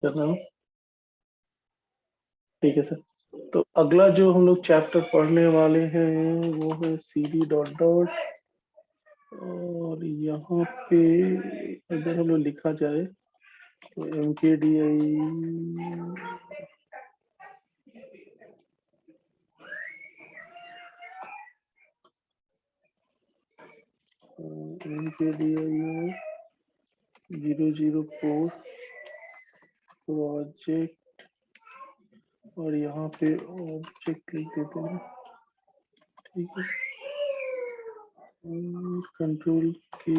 कर रहा हूँ। ठीक है सर। तो अगला जो हम लोग चैप्टर पढ़ने वाले हैं वो है CD डॉट डॉट, और यहाँ पे अगर हम लोग लिखा जाए तो MKDI 004 प्रोजेक्ट, और यहाँ पे ऑब्जेक्ट लिख देते हैं। ठीक है, कंट्रोल की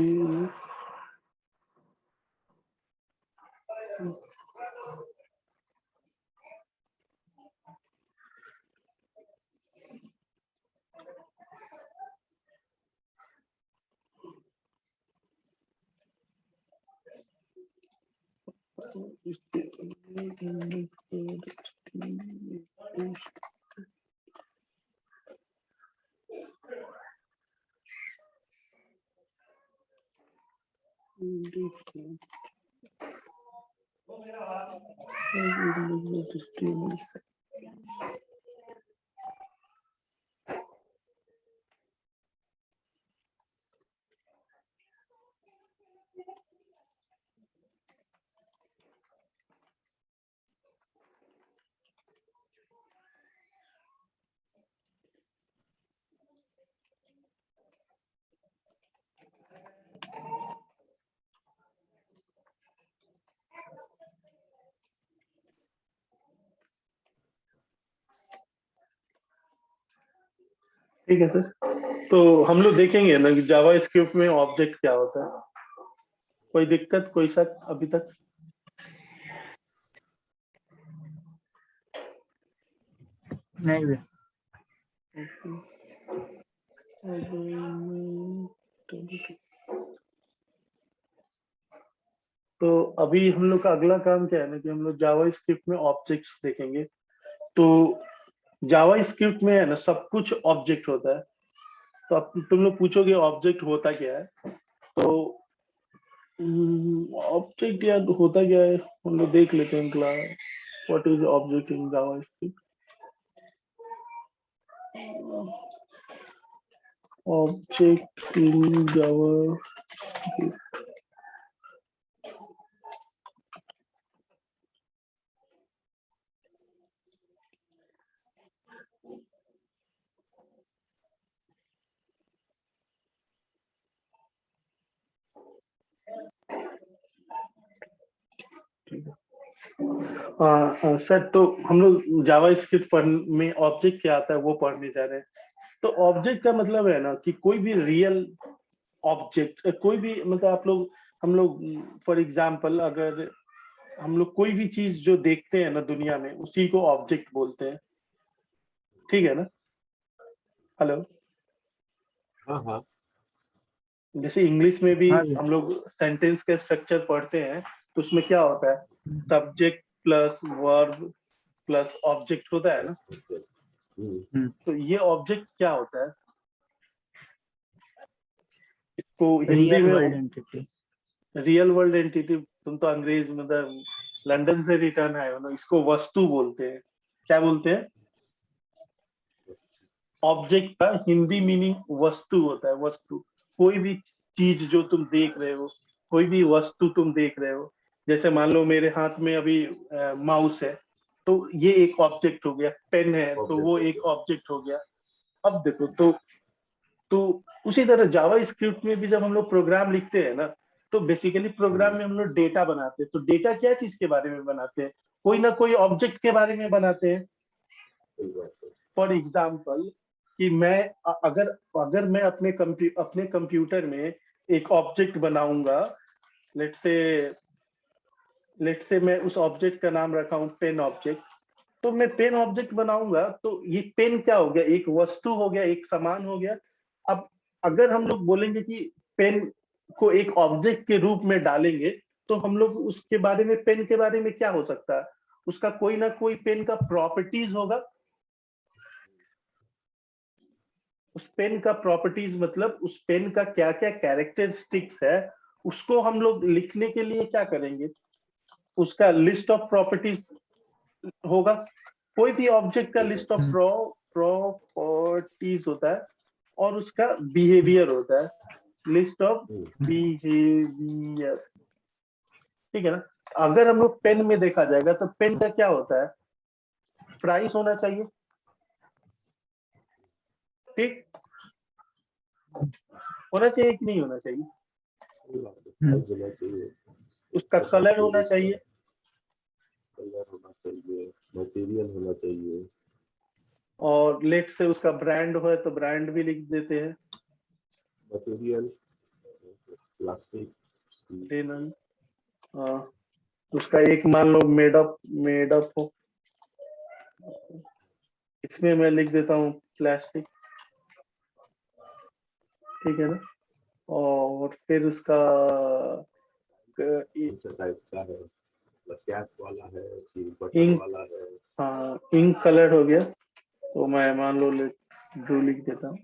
ठीक है सर। तो हम लोग देखेंगे ना कि जावा स्क्रिप्ट में ऑब्जेक्ट क्या होता है। कोई दिक्कत, कोई शक अभी तक? नहीं भैया। तो अभी हम लोग का अगला काम क्या है ना कि हम लोग जावा स्क्रिप्ट में ऑब्जेक्ट्स देखेंगे। तो जावा स्क्रिप्ट में है ना सब कुछ ऑब्जेक्ट होता है। तो अब तुम लोग पूछोगे ऑब्जेक्ट होता क्या है, तो ऑब्जेक्ट यार होता क्या है हम लोग देख लेते हैं class. What is object in JavaScript? Object in Java, ठीक है सर। तो हम लोग जावा स्क्रिप्ट में ऑब्जेक्ट क्या आता है वो पढ़ने जा रहे हैं। तो ऑब्जेक्ट का मतलब है ना कि कोई भी रियल ऑब्जेक्ट, कोई भी मतलब आप लोग, हम लोग फॉर एग्जांपल अगर हम लोग कोई भी चीज जो देखते हैं ना दुनिया में उसी को ऑब्जेक्ट बोलते हैं। ठीक है ना? हेलो। हाँ हाँ। जैसे इंग्लिश में भी हाँ भैया। हम लोग सेंटेंस का स्ट्रक्चर पढ़ते हैं तो उसमें क्या होता है, subject plus verb plus object होता है ना। तो ये ऑब्जेक्ट क्या होता है, इसको हिंदी रियल में world entity. Real world entity. तुम तो अंग्रेज मतलब लंदन से रिटर्न आए हो ना, इसको वस्तु बोलते हैं। क्या बोलते हैं? ऑब्जेक्ट का हिंदी मीनिंग वस्तु होता है। वस्तु, कोई भी चीज जो तुम देख रहे हो, कोई भी वस्तु तुम देख रहे हो। जैसे मान लो मेरे हाथ में अभी माउस है, तो ये एक ऑब्जेक्ट हो गया। पेन है तो वो एक ऑब्जेक्ट हो गया। अब देखो, तो उसी तरह जावा स्क्रिप्ट में भी जब हम लोग प्रोग्राम लिखते हैं ना, तो बेसिकली प्रोग्राम में हम लोग डेटा बनाते हैं। तो डेटा क्या चीज के बारे में बनाते हैं? कोई ना कोई ऑब्जेक्ट के बारे में बनाते हैं। फॉर एग्जाम्पल कि मैं अगर अगर मैं अपने कंप्यूटर में एक ऑब्जेक्ट बनाऊंगा, लेट से मैं उस ऑब्जेक्ट का नाम रखा हूं पेन ऑब्जेक्ट। तो मैं पेन ऑब्जेक्ट बनाऊंगा तो ये पेन क्या हो गया, एक वस्तु हो गया, एक सामान हो गया। अब अगर हम लोग बोलेंगे कि पेन को एक ऑब्जेक्ट के रूप में डालेंगे, तो हम लोग उसके बारे में, पेन के बारे में क्या हो सकता है, उसका कोई ना कोई पेन का प्रॉपर्टीज होगा। उस पेन का प्रॉपर्टीज मतलब उस पेन का क्या क्या कैरेक्टरिस्टिक्स है, उसको हम लोग लिखने के लिए क्या करेंगे, उसका लिस्ट ऑफ प्रॉपर्टीज होगा। कोई भी ऑब्जेक्ट का लिस्ट ऑफ प्रॉपर्टीज होता है और उसका बिहेवियर होता है, लिस्ट ऑफ बिहेवियर। ठीक है ना। अगर हम लोग पेन में देखा जाएगा तो पेन का क्या होता है, प्राइस होना चाहिए, ठीक, होना चाहिए कि नहीं होना चाहिए, होना चाहिए, उसका कलर होना चाहिए, कलर होना चाहिए, मटेरियल होना चाहिए, और लेट से उसका ब्रांड हो तो ब्रांड भी लिख देते हैं, मटेरियल प्लास्टिक, लिनन, उसका एक मान लो मेड अप हो, इसमें मैं लिख देता हूँ प्लास्टिक, ठीक है ना। और फिर उसका कौन सा टाइप का है, कैप वाला है कि बटन वाला है। हाँ, इंक कलर हो गया, तो मैं मान लो ब्लू लिख देता हूँ।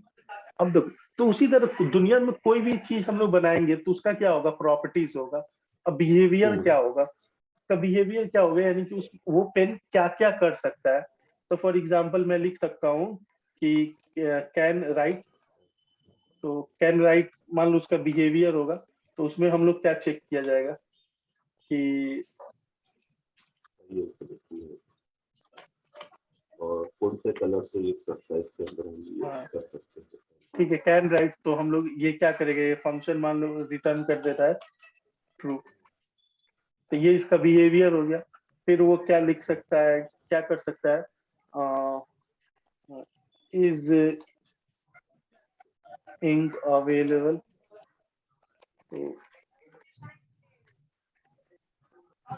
अब देखो, तो उसी तरह दुनिया में कोई भी चीज हम लोग बनाएंगे तो उसका क्या होगा, प्रॉपर्टीज होगा। अब बिहेवियर क्या होगा, उसका बिहेवियर क्या होगा, यानी कि उस वो पेन क्या क्या कर सकता है। तो फॉर एग्जांपल मैं लिख सकता हूँ कि कैन राइट, तो कैन राइट मान लो उसका बिहेवियर होगा, तो उसमें हम लोग क्या चेक किया जाएगा कि और कौन से कलर से लिख सकता है, इसके अंदर हम ये कर सकते हैं। ठीक है, कैन राइट, तो हम लोग ये क्या करेंगे, ये फंक्शन मान लो रिटर्न कर देता है ट्रू, तो ये इसका बिहेवियर हो गया। फिर वो क्या लिख सकता है, क्या कर सकता है, इज इंक अवेलेबल,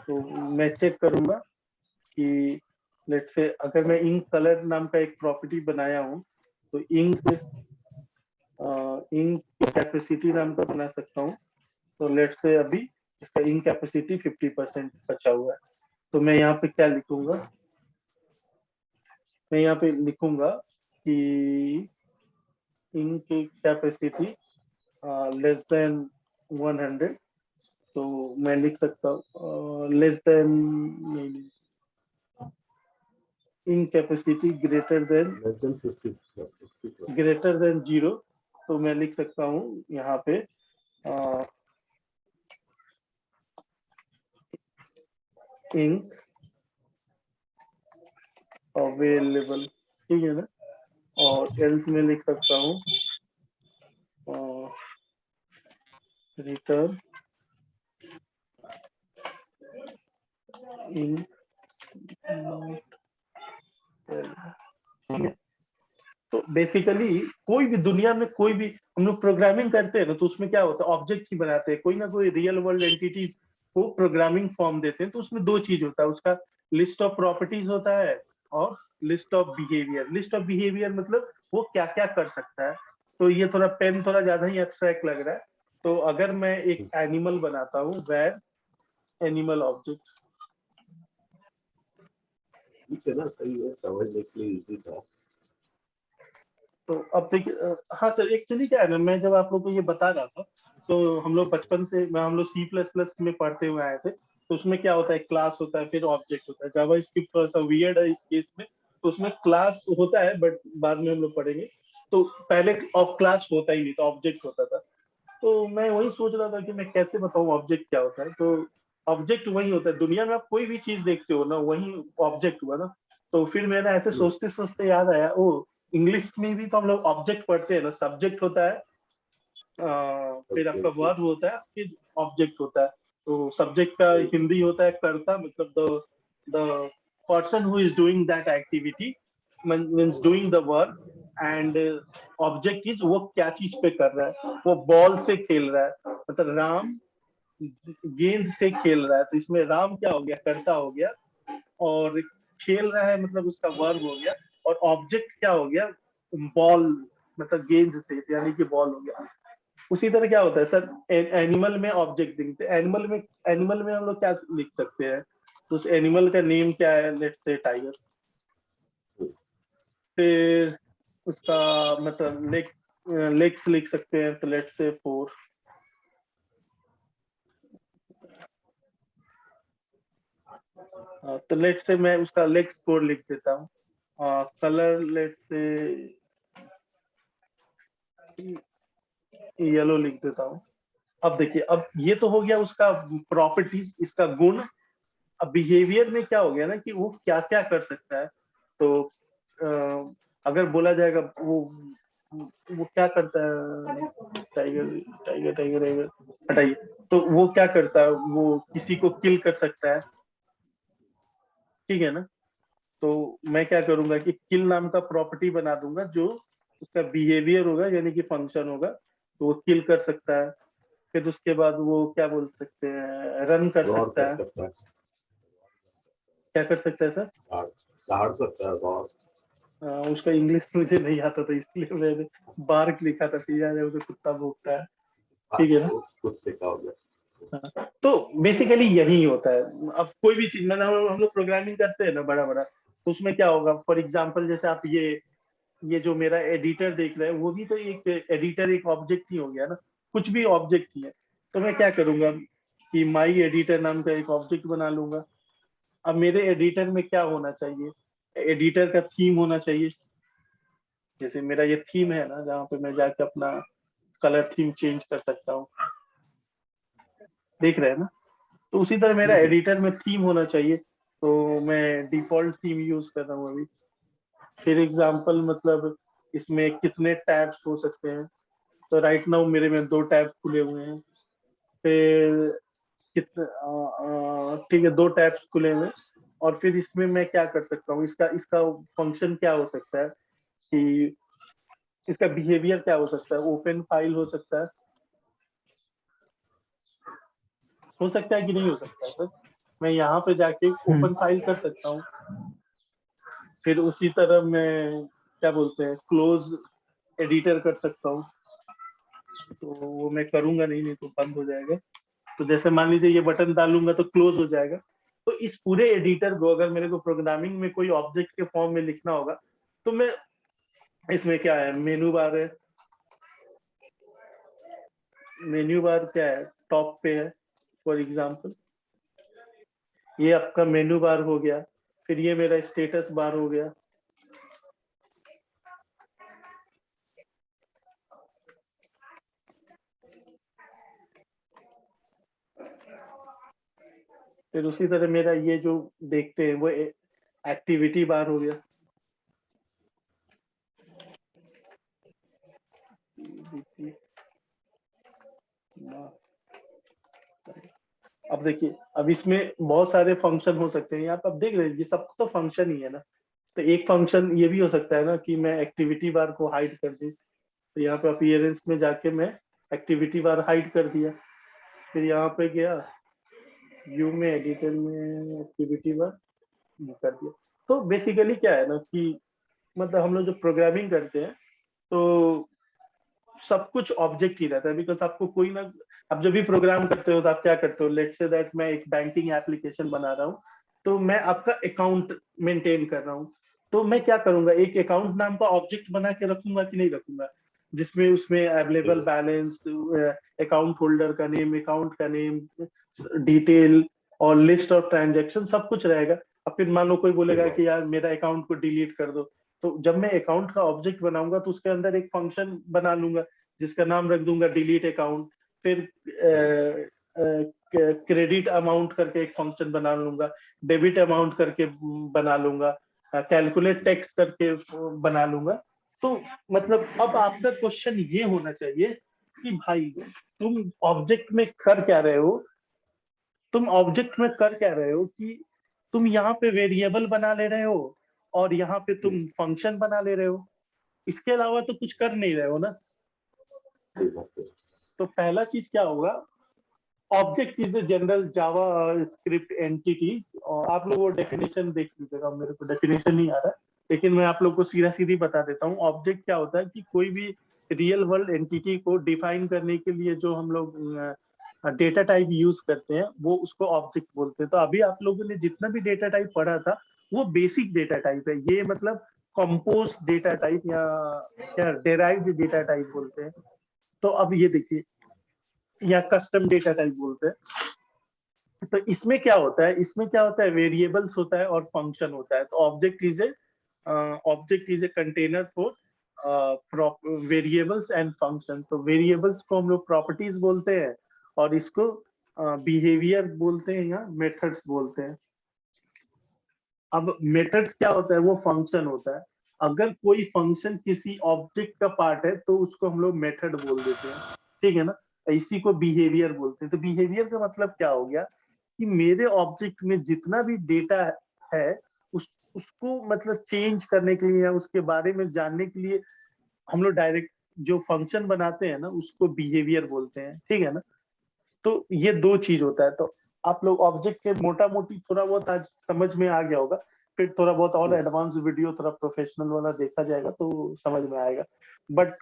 तो मैं चेक करूंगा कि लेट से अगर मैं इंक कलर नाम का एक प्रॉपर्टी बनाया हूँ, तो इंक कैपेसिटी नाम का बना सकता हूँ। तो लेट से अभी इसका इंक कैपेसिटी 50% बचा हुआ है, तो मैं यहाँ पे क्या लिखूंगा, मैं यहाँ पे लिखूंगा कि इंक कैपेसिटी लेस देन 100, तो मैं लिख सकता हूँ less than, ink capacity greater than 0, तो मैं लिख सकता हूँ यहाँ पे इंक अवेलेबल, ठीक है ना। और एल्स में लिख सकता हूँ रिटर्न इंक नॉट, ठीक है। तो बेसिकली कोई भी दुनिया में कोई भी हम लोग प्रोग्रामिंग करते हैं ना, तो उसमें क्या होता है, ऑब्जेक्ट ही बनाते हैं, कोई ना कोई रियल वर्ल्ड एंटिटीज को प्रोग्रामिंग फॉर्म देते हैं, तो उसमें दो चीज होता है, उसका लिस्ट ऑफ प्रॉपर्टीज होता है और list of behaviour. List of behaviour मतलब वो क्या क्या कर सकता है। तो ये थोड़ा पेन थोड़ा ज्यादा ही एब्स्ट्रैक्ट लग रहा है, तो अगर मैं एक एनिमल बनाता हूँ, वेर एनिमल ऑब्जेक्ट, ठीक है ना, सही है, समझने के लिए इजी था। तो अब देखिए, हाँ सर, एक्चुअली क्या है ना, मैं जब आप लोग को ये बता रहा था, तो हम लोग बचपन से हम लोग C++ में पढ़ते हुए आए थे, तो उसमें क्या होता है, क्लास होता है, फिर ऑब्जेक्ट होता है। जावा स्क्रिप्ट थोड़ा सा वियर्ड है इस केस में, तो उसमें क्लास होता है, बट बाद में हम लोग पढ़ेंगे। तो पहले क्लास होता ही नहीं, तो ऑब्जेक्ट होता था। तो मैं वही सोच रहा था कि मैं कैसे बताऊं ऑब्जेक्ट क्या होता है। तो ऑब्जेक्ट वही होता है, दुनिया में आप कोई भी चीज देखते हो ना, वही ऑब्जेक्ट हुआ ना। तो फिर मैंने ऐसे सोचते सोचते याद आया, ओ इंग्लिश में भी तो हम लोग ऑब्जेक्ट पढ़ते हैं ना, सब्जेक्ट होता है, फिर आपका वर्ब होता है, फिर ऑब्जेक्ट होता है। तो सब्जेक्ट का हिंदी होता है कर्ता, मतलब the person who is doing that activity, means doing the work, and object is वो क्या चीज पे कर रहा है, वो बॉल से खेल रहा है, मतलब राम गेंद से खेल रहा है, तो इसमें राम क्या हो गया, कर्ता हो गया, और खेल रहा है मतलब उसका वर्ब हो गया, और ऑब्जेक्ट क्या हो गया, बॉल, मतलब गेंद से, यानी कि बॉल हो गया। उसी तरह क्या होता है सर, एनिमल में ऑब्जेक्ट दिखते हैं, एनिमल में हम लोग क्या लिख सकते हैं, तो उस एनिमल का नेम क्या है, लेट्स से टाइगर। फिर उसका मतलब लेग्स लिख सकते हैं, तो लेट्स से 4। तो लेट से मैं उसका लेक्स कोड लिख देता हूँ, कलर लेट से येलो लिख देता हूँ। अब देखिए, अब ये तो हो गया उसका प्रॉपर्टीज, इसका गुण। अब बिहेवियर में क्या हो गया ना कि वो क्या क्या कर सकता है। तो अगर बोला जाएगा वो क्या करता है, टाइगर टाइगर टाइगर टाइगर हटाइए। तो वो क्या करता है, वो किसी को किल कर सकता है, ठीक है ना। तो मैं क्या करूंगा कि किल नाम का प्रॉपर्टी बना दूंगा, जो उसका बिहेवियर होगा यानी कि फंक्शन होगा, तो वो किल कर सकता है। फिर उसके बाद वो क्या बोल सकते हैं, रन कर गौर सकता कर है। सकता है, क्या कर सकता है सर? दहाड़ दहाड़ सकता है, गौर। उसका इंग्लिश मुझे नहीं आता था, इसलिए मैंने बार्क लिखा था, फिर याद है वो तो कुत्ता भौंकता है, ठीक है ना। कुछ लिखा हो गया। हाँ, तो बेसिकली यही होता है। अब कोई भी चीज, मतलब हम लोग प्रोग्रामिंग करते हैं ना बड़ा बड़ा, तो उसमें क्या होगा, फॉर एग्जांपल जैसे आप ये जो मेरा एडिटर देख रहे हैं, वो भी तो एक एडिटर, एक ऑब्जेक्ट ही हो गया ना, कुछ भी ऑब्जेक्ट ही है। तो मैं क्या करूंगा कि माई एडिटर नाम का एक ऑब्जेक्ट बना लूंगा। अब मेरे एडिटर में क्या होना चाहिए, एडिटर का थीम होना चाहिए। जैसे मेरा ये थीम है ना, जहाँ पे मैं जाके अपना कलर थीम चेंज कर सकता हूँ, देख रहे हैं ना। तो उसी तरह मेरा हम्म, एडिटर में थीम होना चाहिए। तो मैं डिफॉल्ट थीम यूज कर रहा हूँ अभी। फिर एग्जांपल मतलब इसमें कितने टैब्स हो सकते हैं, तो राइट नाउ मेरे में 2 टैब खुले हुए हैं। फिर कितने, ठीक है, 2 टैब्स खुले हुए हैं। और फिर इसमें मैं क्या कर सकता हूँ, इसका इसका फंक्शन क्या हो सकता है कि इसका बिहेवियर क्या हो सकता है, ओपन फाइल हो सकता है कि नहीं हो सकता है सर। मैं यहाँ पे जाके ओपन फाइल कर सकता हूँ। फिर उसी तरह मैं क्या बोलते हैं, क्लोज एडिटर कर सकता हूँ। तो वो मैं करूंगा नहीं, नहीं तो बंद हो जाएगा। तो जैसे मान लीजिए ये बटन डालूंगा तो क्लोज हो जाएगा। तो इस पूरे एडिटर को अगर मेरे को प्रोग्रामिंग में कोई ऑब्जेक्ट के फॉर्म में लिखना होगा, तो मैं इसमें क्या है, मेनू बार है, मेन्यू बार क्या है, टॉप पे है। फॉर एग्जांपल ये आपका मेनू बार हो गया। फिर ये मेरा स्टेटस बार हो गया। फिर उसी तरह मेरा ये जो देखते हैं वो एक्टिविटी बार हो गया। अब देखिए, अब इसमें बहुत सारे फंक्शन हो सकते हैं, यहाँ पे आप देख रहे हैं ये सब तो फंक्शन ही है ना। तो एक फंक्शन ये भी हो सकता है ना कि मैं एक्टिविटी बार को हाइड कर दूं। तो यहाँ पे अपीयरेंस में जाके मैं एक्टिविटी बार हाइड कर दिया। फिर यहाँ पे गया व्यू में, एडिटर में एक्टिविटी बार कर दिया। तो बेसिकली क्या है ना कि मतलब हम लोग जो प्रोग्रामिंग करते हैं, तो सब कुछ ऑब्जेक्ट ही रहता है, बिकॉज आपको कोई ना, आप जब भी प्रोग्राम करते हो तो आप क्या करते हो, लेट्स से दैट मैं एक बैंकिंग एप्लीकेशन बना रहा हूँ, तो मैं आपका अकाउंट मेंटेन कर रहा हूँ। तो मैं क्या करूंगा, एक अकाउंट नाम का ऑब्जेक्ट बना के रखूंगा कि नहीं रखूंगा, जिसमें उसमें अवेलेबल बिल्कुल। बैलेंस, अकाउंट होल्डर का नेम, अकाउंट का नेम, डिटेल और लिस्ट ऑफ ट्रांजेक्शन सब कुछ रहेगा। अब फिर मान लो कोई बोलेगा बिल्कुल। कि यार मेरा अकाउंट को डिलीट कर दो, तो जब मैं अकाउंट का ऑब्जेक्ट बनाऊंगा तो उसके अंदर एक फंक्शन बना लूंगा, जिसका नाम रख दूंगा डिलीट अकाउंट। फिर क्रेडिट अमाउंट करके एक फंक्शन बना लूंगा, डेबिट अमाउंट करके बना लूंगा, कैलकुलेट टैक्स करके बना लूंगा। तो मतलब अब आपका क्वेश्चन ये होना चाहिए कि भाई तुम ऑब्जेक्ट में कर क्या रहे हो, तुम ऑब्जेक्ट में कर क्या रहे हो कि तुम यहाँ पे वेरिएबल बना ले रहे हो और यहाँ पे हम्म, तुम फंक्शन बना ले रहे हो, इसके अलावा तो कुछ कर नहीं रहे हो ना। सही बात है। तो पहला चीज क्या होगा, object is a general Java script entities. और आप लोग वो डेफिनेशन देख लीजिएगा, मेरे को डेफिनेशन नहीं आ रहा है, लेकिन मैं आप लोग को सीधा सीधी बता देता हूँ। ऑब्जेक्ट क्या होता है कि कोई भी रियल वर्ल्ड एंटिटी को डिफाइन करने के लिए जो हम लोग डेटा टाइप यूज करते हैं, वो उसको ऑब्जेक्ट बोलते हैं। तो अभी आप लोगों ने जितना भी डेटा टाइप पढ़ा था, वो बेसिक डेटा टाइप है। ये मतलब कंपोस्ट डेटा टाइप या क्या डेराइव्ड डेटा टाइप बोलते हैं। तो अब ये देखिए, या कस्टम डेटा टाइप बोलते हैं। तो इसमें क्या होता है, इसमें क्या होता है, वेरिएबल्स होता है और फंक्शन होता है। तो object is a container for variables and function. तो वेरिएबल्स को हम लोग प्रॉपर्टीज बोलते हैं और इसको बिहेवियर बोलते हैं या मेथड्स बोलते हैं। अब मेथड्स क्या होता है, वो फंक्शन होता है। अगर कोई फंक्शन किसी ऑब्जेक्ट का पार्ट है तो उसको हम लोग मेथड बोल देते हैं, ठीक है ना। इसी को बिहेवियर बोलते हैं। तो बिहेवियर का मतलब क्या हो गया कि मेरे ऑब्जेक्ट में जितना भी डेटा है उसको मतलब चेंज करने के लिए या उसके बारे में जानने के लिए हम लोग डायरेक्ट जो फंक्शन बनाते हैं ना उसको बिहेवियर बोलते हैं, ठीक है ना। तो ये दो चीज होता है। तो आप लोग ऑब्जेक्ट के मोटा मोटी थोड़ा बहुत आज समझ में आ गया होगा, फिर थोड़ा बहुत और एडवांस वीडियो थोड़ा प्रोफेशनल वाला देखा जाएगा तो समझ में आएगा। बट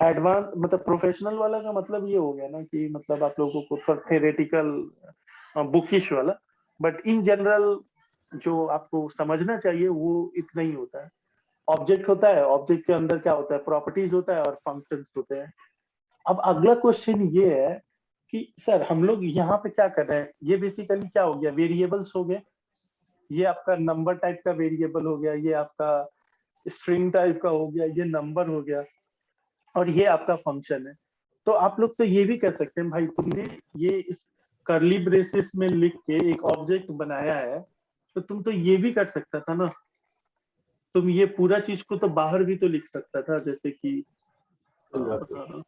एडवांस मतलब प्रोफेशनल वाला का मतलब ये हो गया ना कि मतलब आप लोगों को थोड़ा थेरेटिकल बुकिश वाला, बट इन जनरल जो आपको समझना चाहिए वो इतना ही होता है। ऑब्जेक्ट होता है, ऑब्जेक्ट के अंदर क्या होता है, प्रॉपर्टीज होता है और फंक्शंस होते हैं। अब अगला क्वेश्चन ये है कि सर हम लोग यहाँ पे क्या कर रहे हैं, ये बेसिकली क्या हो गया, वेरिएबल्स हो गए। ये आपका नंबर टाइप का वेरिएबल हो गया, ये आपका स्ट्रिंग टाइप का हो गया, ये नंबर हो गया, और ये आपका फंक्शन है। तो आप लोग तो ये भी कर सकते हैं भाई, तुमने ये इस करली ब्रेसेस में लिख के एक ऑब्जेक्ट बनाया है तो तुम तो ये भी कर सकता था ना। तुम ये पूरा चीज को तो बाहर भी तो लिख सकता था, जैसे कि सही बात है। बता रहा हूँ।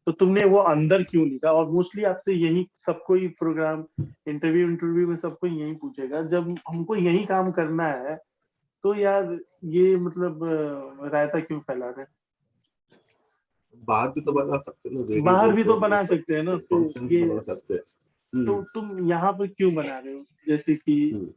तो तुमने वो अंदर क्यों लिखा। और मोस्टली आपसे यही सबको ही प्रोग्राम इंटरव्यू में सबको यही पूछेगा, जब हमको यही काम करना है तो यार ये मतलब रायता क्यों फैला रहे हैं। बाहर भी तो बना सकते हैं ना, बाहर भी वेरिएबल्स तो और ये बना सब सकते हैं ना, तो फंक्शन भी ये तो बना सकते हैं। तो तुम यहाँ पे क्यों बना रहे हो, जैसे कि हम्म।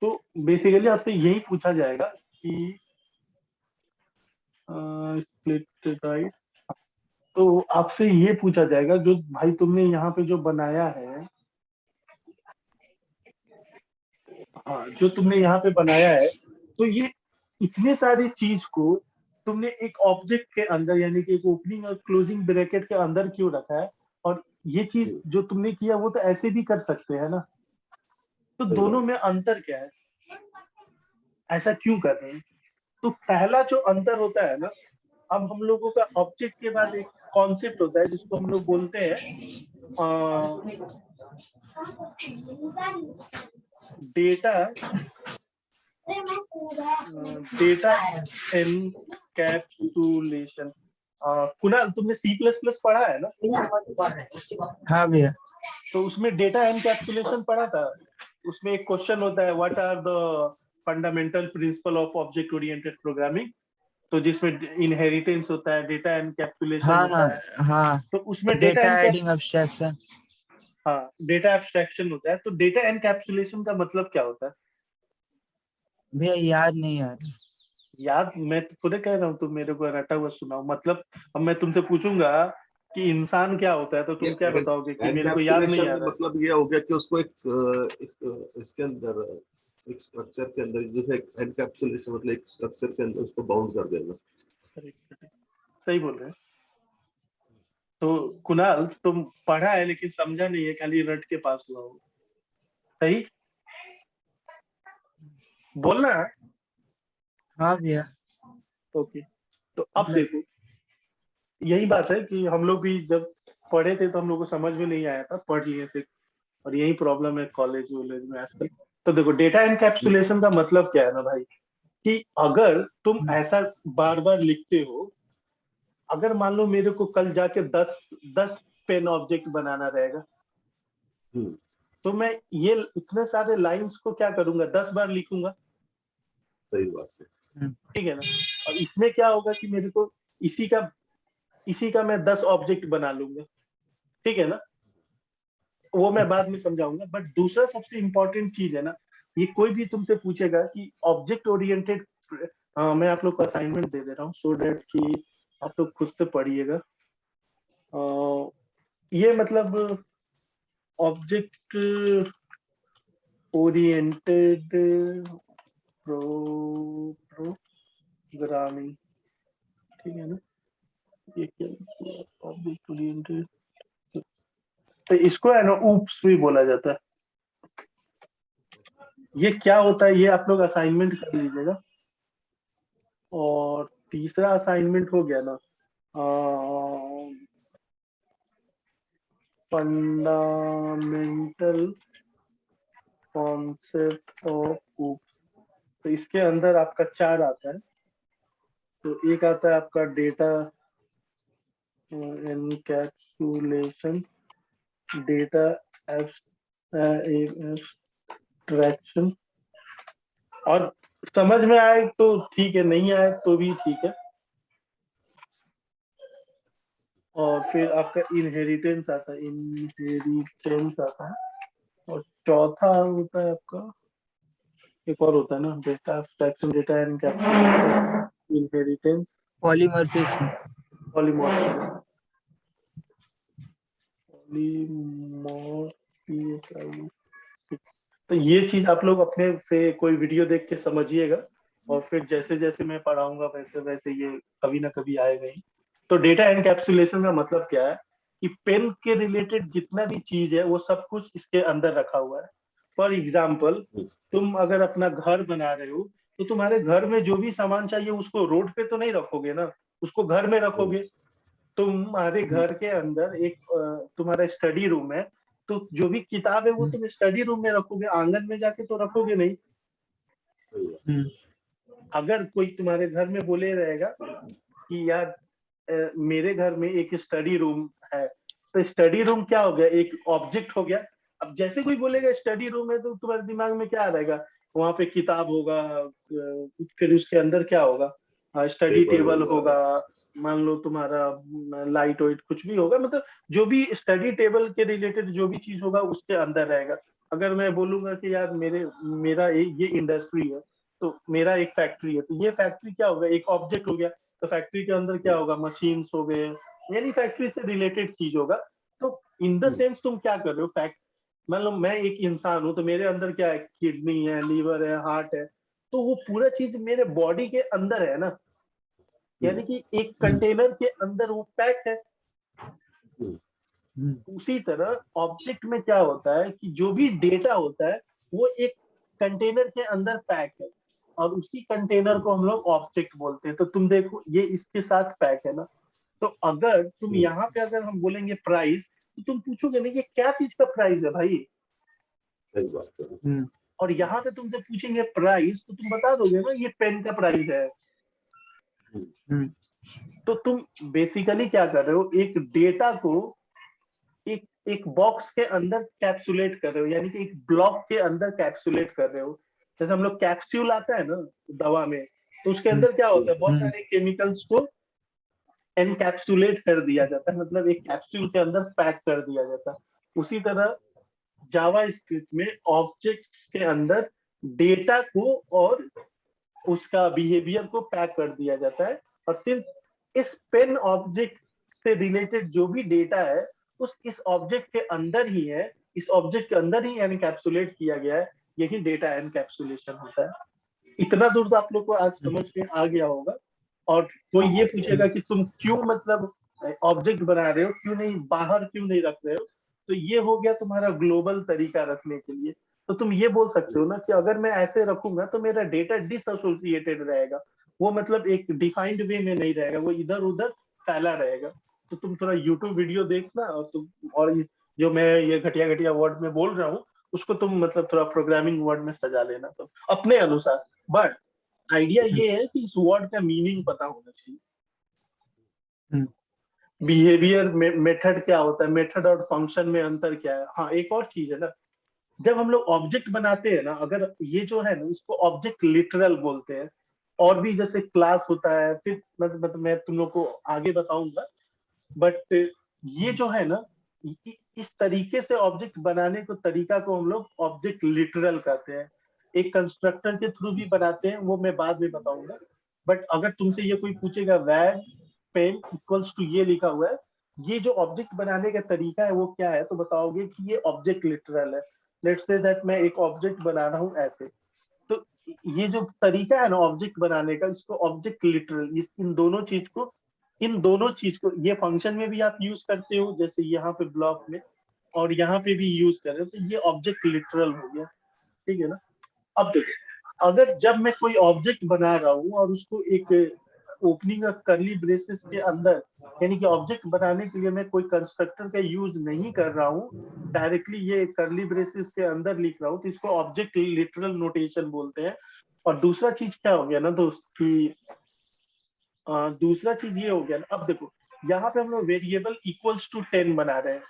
तो बेसिकली आपसे यही पूछा जाएगा कि स्प्लिट राइट। तो आपसे ये पूछा जाएगा जो भाई तुमने यहाँ पे जो बनाया है, हाँ जो तुमने यहाँ पे बनाया है, तो ये इतने सारी चीज को तुमने एक ऑब्जेक्ट के अंदर यानी कि एक ओपनिंग और क्लोजिंग ब्रैकेट के अंदर क्यों रखा है। और ये चीज हम्म, जो तुमने किया वो तो ऐसे भी कर सकते हैं ना। तो सही दोनों बात में अंतर क्या है, ऐसा क्यों कर रहे हैं। तो पहला जो अंतर होता है ना, अब हम लोगों का ऑब्जेक्ट के बाद एक कॉन्सेप्ट होता है जिसको हम लोग बोलते हैं डेटा डेटा एनकैप्सुलेशन। कुणाल तुमने सी प्लस प्लस पढ़ा है ना। हाँ भैया। तो उसमें डेटा एनकैप्सुलेशन पढ़ा था। उसमें एक क्वेश्चन होता है, what are the fundamental principle of object oriented programming. तो जिसमें इनहेरिटेंस होता है, डेटा एनकैप्सुलेशन हाँ हाँ होता है। हाँ। तो उसमें data data NCAP adding abstraction. हाँ डेटा एब्स्ट्रैक्शन होता है। तो डेटा एनकैप्सुलेशन का मतलब क्या होता है। भैया याद नहीं आ रहा। यार मैं तो खुद कह रहा हूँ, तुम मेरे को रटा हुआ सुनाओ मतलब। अब मैं तुमसे पूछूंगा कि इंसान क्या होता है तो है। तुम क्या ये बताओगे कि मेरे को याद नहीं एनकैप्सुलेशन आ रहा है। मतलब ये हो गया कि उसको इसके अंदर एक स्ट्रक्चर के अंदर, जैसे एनकैप्सुलेशन मतलब एक स्ट्रक्चर के अंदर उसको बाउंड कर देना। सही बोल रहे हैं। तो कुणाल तुम पढ़ा है लेकिन समझा नहीं है, खाली रट के पास हुआ हो। सही बोलना है। हाँ भैया। ओके। तो अब मतलब देखो, यही बात है कि हम लोग भी जब पढ़े थे तो हम लोग को समझ में नहीं आया था, पढ़ लिए थे। और यही प्रॉब्लम है कॉलेज वॉलेज में आजकल। तो देखो डेटा एनकैप्सुलेशन का मतलब क्या है ना भाई, कि अगर तुम ऐसा बार बार लिखते हो, अगर मान लो मेरे को कल जाके 10 पेन ऑब्जेक्ट बनाना रहेगा, हम्म, तो मैं ये इतने सारे लाइंस को क्या करूंगा, 10 बार लिखूंगा, सही बात है। ठीक है ना। और इसमें क्या होगा कि मेरे को इसी का इसी का मैं 10 ऑब्जेक्ट बना लूंगा, ठीक है ना। वो मैं बाद में समझाऊंगा। बट दूसरा सबसे इंपॉर्टेंट चीज है ना, ये कोई भी तुमसे पूछेगा कि ऑब्जेक्ट ओरिएंटेड, मैं आप लोग को असाइनमेंट दे दे रहा हूँ सो डेट कि आप लोग खुद से पढ़िएगा। ये मतलब ऑब्जेक्ट ओरिएंटेड प्रोग्रामिंग, ठीक है ना? ये क्या ऑब्जेक्ट ओरिएंटेड, तो इसको है ना ऊप्स भी बोला जाता है। ये क्या होता है ये आप लोग असाइनमेंट कर लीजिएगा। और तीसरा असाइनमेंट हो गया ना फंडामेंटल कॉन्सेप्ट ऑफ ऊप्स। तो इसके अंदर आपका 4 आता है। तो एक आता है आपका डेटा एनकैप्सुलेशन, डेटा एब्स्ट्रैक्शन। और समझ में आए तो ठीक है, नहीं आए तो भी ठीक है। और फिर आपका इनहेरिटेंस आता है, इनहेरिटेंस आता है। और चौथा होता है आपका, एक और होता है ना, data abstraction, data encapsulation, inheritance, polymorphism. Polymorphism. तो ये चीज आप लोग अपने से कोई वीडियो देख के समझिएगा। और फिर जैसे जैसे मैं पढ़ाऊंगा वैसे वैसे ये कभी ना कभी आएगा ही। तो डेटा एनकैप्सुलेशन का मतलब क्या है कि पेन के रिलेटेड जितना भी चीज है वो सब कुछ इसके अंदर रखा हुआ है। फॉर एग्जाम्पल, तुम अगर अपना घर बना रहे हो तो तुम्हारे घर में जो भी सामान चाहिए उसको रोड पे तो नहीं रखोगे ना, उसको घर में रखोगे। तुम्हारे घर के अंदर एक तुम्हारा स्टडी रूम है, तो जो भी किताब है वो तुम स्टडी रूम में रखोगे, आंगन में जाके तो रखोगे नहीं। अगर कोई तुम्हारे घर में बोले रहेगा कि यार मेरे घर में एक स्टडी रूम है, तो स्टडी रूम क्या हो गया, एक ऑब्जेक्ट हो गया। अब जैसे कोई बोलेगा स्टडी रूम है तो तुम्हारे दिमाग में क्या आ रहेगा, वहां पे किताब होगा, फिर उसके अंदर क्या होगा, स्टडी टेबल होगा, मान लो तुम्हारा लाइट वाइट कुछ भी होगा, मतलब जो भी स्टडी टेबल के रिलेटेड जो भी चीज होगा उसके अंदर रहेगा। अगर मैं बोलूंगा कि यार मेरा ये इंडस्ट्री है, तो मेरा एक फैक्ट्री है, तो ये फैक्ट्री क्या होगा, एक ऑब्जेक्ट हो गया। तो फैक्ट्री के अंदर क्या होगा, मशीन्स हो गए, यानी फैक्ट्री से रिलेटेड चीज होगा। तो इन द सेंस तुम क्या कर रहे हो, फैक्ट मान लो मैं एक इंसान हूं, तो मेरे अंदर क्या है, किडनी है, लीवर है, हार्ट है। तो वो पूरा चीज मेरे बॉडी के अंदर है ना, यानी कि एक कंटेनर के अंदर वो पैक है। उसी तरह ऑब्जेक्ट में क्या होता है कि जो भी डेटा होता है वो एक कंटेनर के अंदर पैक है, और उसी कंटेनर को हम लोग ऑब्जेक्ट बोलते हैं। तो तुम देखो ये इसके साथ पैक है ना। तो अगर तुम यहाँ पे अगर हम बोलेंगे प्राइस, तो तुम पूछोगे नहीं ये क्या चीज का प्राइस है भाई। और यहाँ पे तुमसे पूछेंगे प्राइस, तो तुम बता दोगे ना ये पेन का प्राइस है। तो तुम बेसिकली क्या कर रहे हो, एक डेटा को एक एक बॉक्स के अंदर कैप्सुलेट कर रहे हो, यानी कि एक ब्लॉक के अंदर कैप्सुलेट कर रहे हो। जैसे हम लोग कैप्सूल आता है ना दवा में, तो उसके अंदर क्या होता है, बहुत सारे केमिकल्स को एनकैप्सुलेट कर दिया जाता है, मतलब एक कैप्सूल के अंदर पैक कर दिया जाता है। उसी तरह जावा स्क्रिप्ट में ऑब्जेक्ट्स के अंदर डेटा को और उसका बिहेवियर को पैक कर दिया जाता है। और सिंस इस पेन ऑब्जेक्ट से रिलेटेड जो भी डेटा है उस इस ऑब्जेक्ट के अंदर ही है, इस ऑब्जेक्ट के अंदर ही एनकैप्सुलेट किया गया है, यही डेटा एनकैप्सुलेशन होता है। इतना दूर तो आप लोग को आज समझ में आ गया होगा। और कोई ये पूछेगा कि तुम क्यों मतलब ऑब्जेक्ट बना रहे हो, क्यों नहीं बाहर क्यों नहीं रख रहे हो, तो ये हो गया तुम्हारा ग्लोबल तरीका रखने के लिए। तो तुम ये बोल सकते हो ना कि अगर मैं ऐसे रखूंगा तो मेरा डेटा डिसएसोसिएटेड रहेगा, वो मतलब एक डिफाइंड वे में नहीं रहेगा, वो इधर उधर फैला रहेगा। तो तुम थोड़ा यूट्यूब वीडियो देखना, और तुम और जो मैं ये घटिया घटिया वर्ड में बोल रहा हूँ उसको तुम मतलब थोड़ा प्रोग्रामिंग वर्ड में सजा लेना तो अपने अनुसार। बट आइडिया ये है कि इस वर्ड का मीनिंग पता होना चाहिए। बिहेवियर मेथड क्या होता है, मेथड और फंक्शन में अंतर क्या है। हाँ एक और चीज है ना, जब हम लोग ऑब्जेक्ट बनाते हैं ना, अगर ये जो है ना इसको ऑब्जेक्ट लिटरल बोलते हैं। और भी जैसे क्लास होता है, फिर मतलब मैं तुम लोग को आगे बताऊंगा। बट ये जो है ना, इस तरीके से ऑब्जेक्ट बनाने को तरीका को हम लोग ऑब्जेक्ट लिटरल कहते हैं। एक कंस्ट्रक्टर के थ्रू भी बनाते हैं, वो मैं बाद में बताऊंगा। बट अगर तुमसे ये कोई पूछेगा वैर पेन इक्वल्स टू ये लिखा हुआ है, ये जो ऑब्जेक्ट बनाने का तरीका है वो क्या है, तो बताओगे कि ये ऑब्जेक्ट लिटरल है। लेट्स से दैट मैं एक ऑब्जेक्ट बना रहा हूँ ऐसे, तो ये जो तरीका है ना ऑब्जेक्ट बनाने का, इसको ऑब्जेक्ट लिटरल, इन दोनों चीज को ये फंक्शन में भी आप यूज करते हो, जैसे यहाँ पे ब्लॉक में, और यहाँ पे भी यूज कर रहे हो, तो ये ऑब्जेक्ट लिटरल हो गया। ठीक है ना। अब देखो, अगर जब मैं कोई ऑब्जेक्ट बना रहा हूँ और उसको एक ओपनिंग और करली ब्रेसेस के अंदर, यानी कि ऑब्जेक्ट बनाने के लिए मैं कोई कंस्ट्रक्टर का यूज नहीं कर रहा हूँ, डायरेक्टली ये करली ब्रेसेस के अंदर लिख रहा हूँ, तो इसको ऑब्जेक्ट लिटरल नोटेशन बोलते हैं। और दूसरा चीज क्या हो गया ना दोस्त कि दूसरा चीज ये हो गया ना, अब देखो यहाँ पे हम लोग वेरिएबल इक्वल्स टू 10 बना रहे हैं।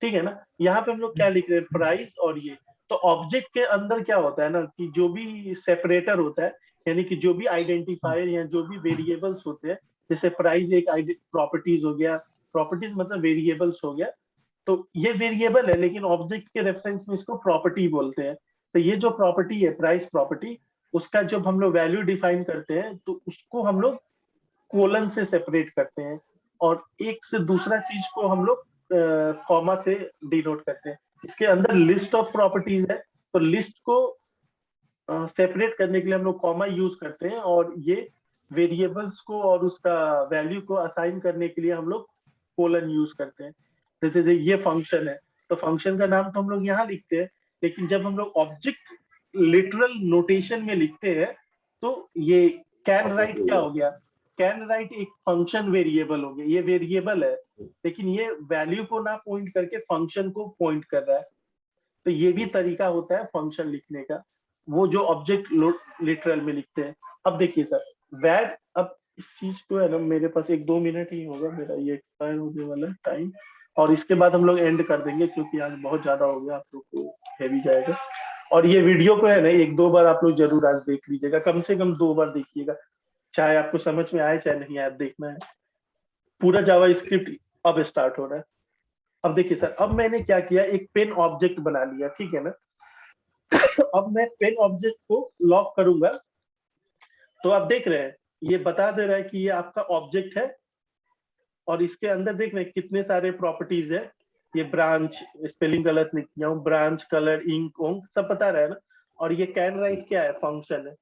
ठीक है ना। यहाँ पे हम लोग क्या लिख रहे हैं, प्राइस और ये। तो ऑब्जेक्ट के अंदर क्या होता है ना कि जो भी सेपरेटर होता है, यानी कि जो भी आइडेंटिफायर या जो भी वेरिएबल्स होते हैं, जैसे प्राइस एक प्रॉपर्टीज हो गया, प्रॉपर्टीज मतलब वेरिएबल्स हो गया, तो ये वेरिएबल है लेकिन ऑब्जेक्ट के रेफरेंस में इसको प्रॉपर्टी बोलते हैं। तो ये जो प्रॉपर्टी है प्राइस प्रॉपर्टी, उसका जब हम लोग वैल्यू डिफाइन करते हैं तो उसको हम लोग कोलन से सेपरेट करते हैं, और एक से दूसरा चीज को हम लोग कॉमा से डिनोट करते हैं। इसके अंदर लिस्ट ऑफ प्रॉपर्टीज है, तो लिस्ट को सेपरेट करने के लिए हम लोग कॉमा यूज करते हैं, और ये वेरिएबल्स को और उसका वैल्यू को असाइन करने के लिए हम लोग कोलन यूज करते हैं। जैसे ये फंक्शन है, तो फंक्शन का नाम तो हम लोग यहाँ लिखते हैं, लेकिन जब हम लोग ऑब्जेक्ट लिटरल नोटेशन में लिखते हैं तो ये कैन राइट क्या हो गया, कैन राइट एक फंक्शन वेरिएबल हो गया, ये वेरिएबल है लेकिन ये वैल्यू को ना पॉइंट करके फंक्शन को पॉइंट कर रहा है। तो ये भी तरीका होता है फंक्शन लिखने का, वो जो ऑब्जेक्ट लिटरल में लिखते हैं। अब देखिए सर, वैड, अब इस चीज को है ना, मेरे पास 1-2 मिनट ही होगा मेरा, ये एक्सपायर होने वाला टाइम, और इसके बाद हम लोग एंड कर देंगे क्योंकि आज बहुत ज्यादा हो गया, आप लोग को हैवी जाएगा। और ये वीडियो को है ना 1-2 बार आप लोग जरूर आज देख लीजिएगा, कम से कम 2 बार देखिएगा, चाहे आपको समझ में आए चाहे नहीं आए, देखना है। पूरा जावा स्क्रिप्ट अब स्टार्ट हो रहा है। अब देखिए सर, अब मैंने क्या किया, एक पेन ऑब्जेक्ट बना लिया, ठीक है ना। अब मैं पेन ऑब्जेक्ट को लॉक करूंगा, तो आप देख रहे हैं ये बता दे रहा है कि ये आपका ऑब्जेक्ट है, और इसके अंदर देख रहे हैं कितने सारे प्रॉपर्टीज है। ये ब्रांच, स्पेलिंग गलत लिख दिया हूँ, ब्रांच, कलर, इंक, ओंक सब बता रहा है ना। और ये कैन राइट क्या है, फंक्शन है।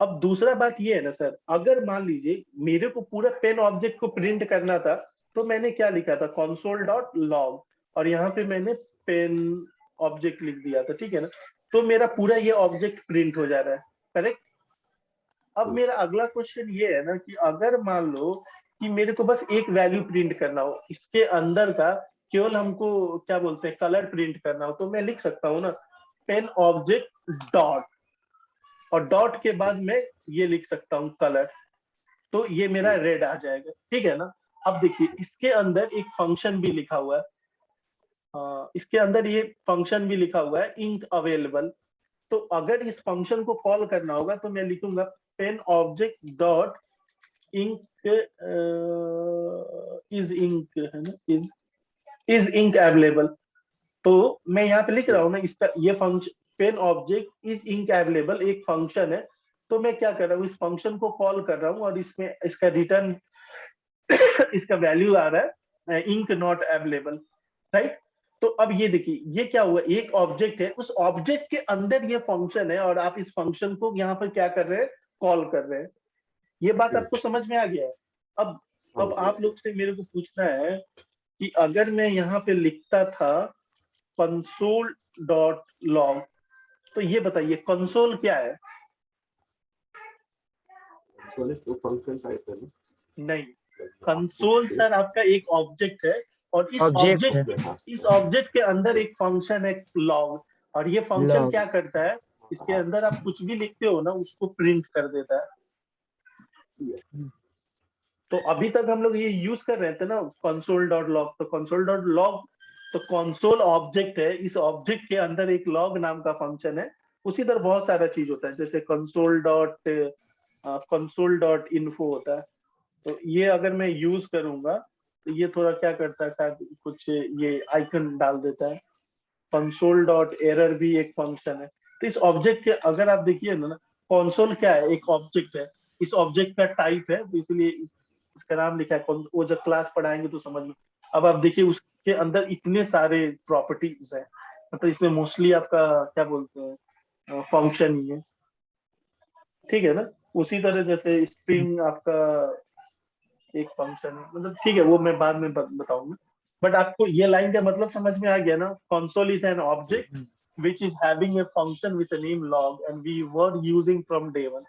अब दूसरा बात ये है ना सर, अगर मान लीजिए मेरे को पूरा पेन ऑब्जेक्ट को प्रिंट करना था, तो मैंने क्या लिखा था, console.log, और यहाँ पे मैंने पेन ऑब्जेक्ट लिख दिया था, ठीक है ना। तो मेरा पूरा ये ऑब्जेक्ट प्रिंट हो जा रहा है, करेक्ट। अब मेरा अगला क्वेश्चन ये है ना कि अगर मान लो कि मेरे को बस एक वैल्यू प्रिंट करना हो, इसके अंदर का केवल हमको क्या बोलते हैं कलर प्रिंट करना हो, तो मैं लिख सकता हूँ ना, पेन ऑब्जेक्ट डॉट, और डॉट के बाद मैं ये लिख सकता हूँ कलर, तो ये मेरा रेड आ जाएगा, ठीक है ना। अब देखिए इसके अंदर एक फंक्शन भी लिखा हुआ है, इसके अंदर ये फंक्शन भी लिखा हुआ है इंक अवेलेबल। तो अगर इस फंक्शन को कॉल करना होगा तो मैं लिखूंगा pen object dot ink, is ink है ना, इज इंक अवेलेबल। तो मैं यहाँ पे लिख रहा हूँ ना, इसका ये function pen object is ink available एक फंक्शन है, तो मैं क्या कर रहा हूँ, इस फंक्शन को कॉल कर रहा हूँ, और इसमें इसका रिटर्न इसका वैल्यू आ रहा है इंक नॉट अवेलेबल, राइट। तो अब ये देखिए ये क्या हुआ, एक ऑब्जेक्ट है, उस ऑब्जेक्ट के अंदर ये फंक्शन है, और आप इस फंक्शन को यहाँ पर क्या कर रहे हैं, कॉल कर रहे हैं। ये बात आपको समझ में आ गया है। अब आप लोग से मेरे को पूछना है कि अगर मैं यहाँ पे लिखता था console.log, तो ये बताइए कंसोल क्या है। तो फंक्शन टाइप है ना? नहीं, कंसोल सर आपका एक ऑब्जेक्ट है, और इस ऑब्जेक्ट है, ऑब्जेक्ट के अंदर एक फंक्शन है लॉग, और ये फंक्शन लॉग। क्या करता है, इसके अंदर आप कुछ भी लिखते हो ना उसको प्रिंट कर देता है। तो अभी तक हम लोग ये यूज कर रहे थे ना console.log, तो console.log तो कंसोल ऑब्जेक्ट है, इस ऑब्जेक्ट के अंदर एक लॉग नाम का फंक्शन है। उसी तरह बहुत सारा चीज होता है, जैसे console.info होता है। तो ये अगर मैं यूज करूंगा तो ये थोड़ा क्या करता है, शायद कुछ ये आइकन डाल देता है। console.error भी एक फंक्शन है। तो इस ऑब्जेक्ट के अगर आप देखिए ना, कंसोल क्या है, एक ऑब्जेक्ट है, इस ऑब्जेक्ट का टाइप है, तो इसलिए इसका नाम लिखा है। वो जब क्लास पढ़ाएंगे तो समझ में, अब आप देखिए उसके अंदर इतने सारे प्रॉपर्टीज हैं, मतलब इसमें मोस्टली आपका क्या बोलते हैं फंक्शन ही है, ठीक है ना। उसी तरह जैसे स्ट्रिंग आपका एक फंक्शन है, मतलब ठीक है वो मैं बाद में बताऊंगा। बट आपको ये लाइन का मतलब समझ में आ गया ना, console is an object which is having a function with a name log and we were using from day one,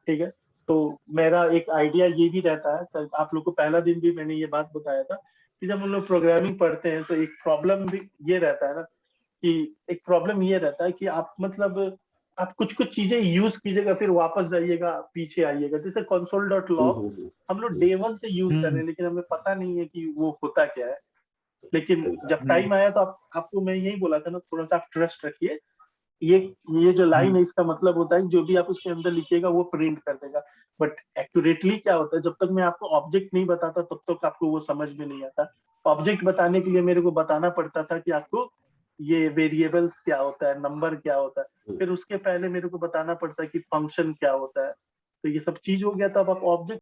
ठीक है। तो मेरा एक आइडिया ये भी रहता है सर, आप लोग को पहला दिन भी मैंने ये बात बताया था कि जब हम लोग प्रोग्रामिंग पढ़ते हैं तो एक प्रॉब्लम भी ये रहता है ना, कि एक प्रॉब्लम ये रहता है कि आप मतलब आप कुछ कुछ चीजें यूज कीजिएगा फिर वापस जाइएगा पीछे आइएगा, जैसे console.log हम लोग डे वन से यूज कर रहे हैं लेकिन हमें पता नहीं है कि वो होता क्या है। लेकिन जब टाइम आया तो आपको मैं यही बोला था ना, थोड़ा सा आप ट्रस्ट रखिए, ये ये जो लाइन है इसका मतलब होता है जो भी आप उसके अंदर लिखिएगा वो प्रिंट कर देगा। बट एक्यूरेटली क्या होता है, जब तक मैं आपको ऑब्जेक्ट नहीं बताता तब तक आपको वो समझ में नहीं आता। ऑब्जेक्ट बताने के लिए मेरे को बताना पड़ता था कि आपको ये वेरिएबल्स क्या होता है, नंबर क्या होता है, फिर उसके पहले मेरे को बताना पड़ता है कि फंक्शन क्या होता है। तो ये सब चीज हो गया, तब आप ऑब्जेक्ट